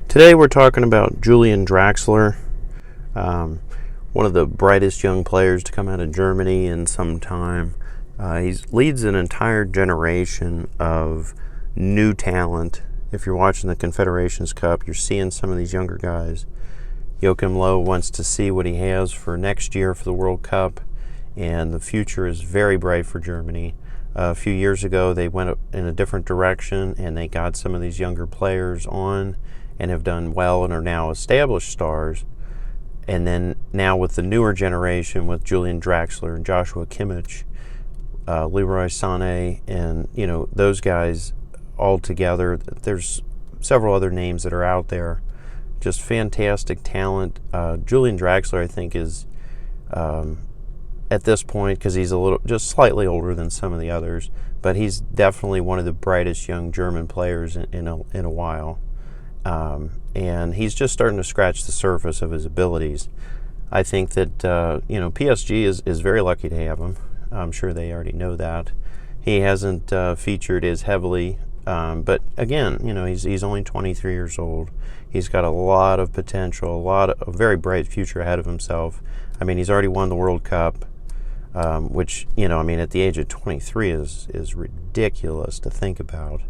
Today we're talking about Julian Draxler, one of the brightest young players to come out of Germany in some time. He leads an entire generation of new talent. If you're watching the Confederations Cup, you're seeing some of these younger guys. Joachim Low wants to see what he has for next year for the World Cup, and the future is very bright for Germany. A few years ago, they went in a different direction, and they got some of these younger players on and have done well and are now established stars. And then now with the newer generation, with Julian Draxler and Joshua Kimmich, Leroy Sané, and those guys all together, there's several other names that are out there. Just fantastic talent. Julian Draxler, I think, is at this point, because he's just slightly older than some of the others, but he's definitely one of the brightest young German players in a while. And he's just starting to scratch the surface of his abilities. I think that PSG is very lucky to have him. I'm sure they already know that. He hasn't featured as heavily, but again, he's only 23 years old. He's got a lot of potential, a very bright future ahead of himself. I mean, he's already won the World Cup, which at the age of 23 is ridiculous to think about.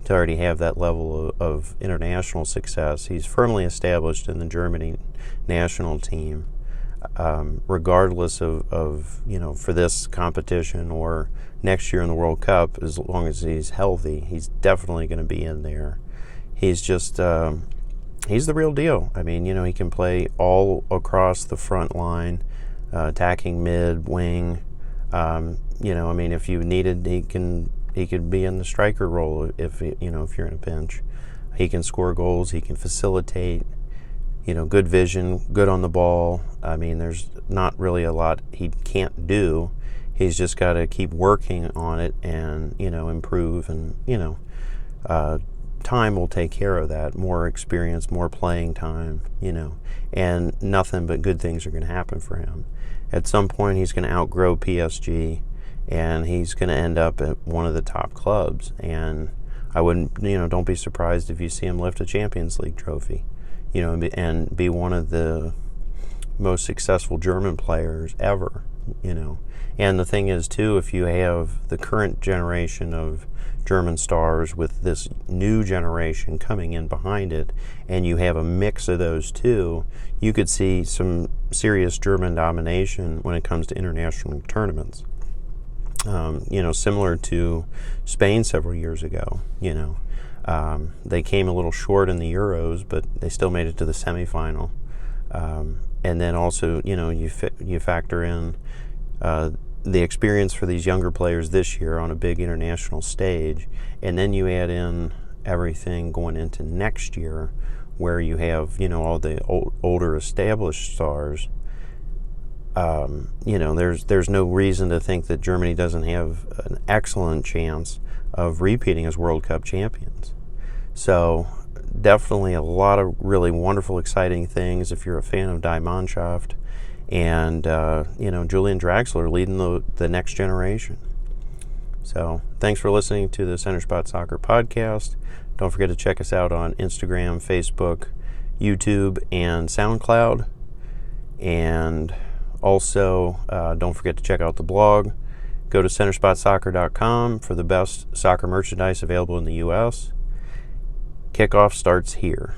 To already have that level of international success. He's firmly established in the Germany national team, regardless of for this competition or next year in the World Cup. As long as he's healthy, he's definitely going to be in there. He's just he's the real deal. I mean, he can play all across the front line, attacking mid, wing. If you needed, he could be in the striker role if you're in a pinch. He can score goals. He can facilitate. Good vision, good on the ball. I mean, there's not really a lot he can't do. He's just got to keep working on it and improve. And time will take care of that. More experience, more playing time. And nothing but good things are going to happen for him. At some point, he's going to outgrow PSG. And he's going to end up at one of the top clubs. And I wouldn't, don't be surprised if you see him lift a Champions League trophy, and be one of the most successful German players ever, And the thing is, too, if you have the current generation of German stars with this new generation coming in behind it, and you have a mix of those two, you could see some serious German domination when it comes to international tournaments. Similar to Spain several years ago. They came a little short in the Euros, but they still made it to the semifinal. And then also, you factor in the experience for these younger players this year on a big international stage, and then you add in everything going into next year, where you have all the older established stars. There's no reason to think that Germany doesn't have an excellent chance of repeating as World Cup champions. So definitely a lot of really wonderful, exciting things if you're a fan of Die Mannschaft. And, Julian Draxler leading the next generation. So thanks for listening to the Center Spot Soccer Podcast. Don't forget to check us out on Instagram, Facebook, YouTube, and SoundCloud. And also, don't forget to check out the blog. Go to centerspotsoccer.com for the best soccer merchandise available in the U.S. Kickoff starts here.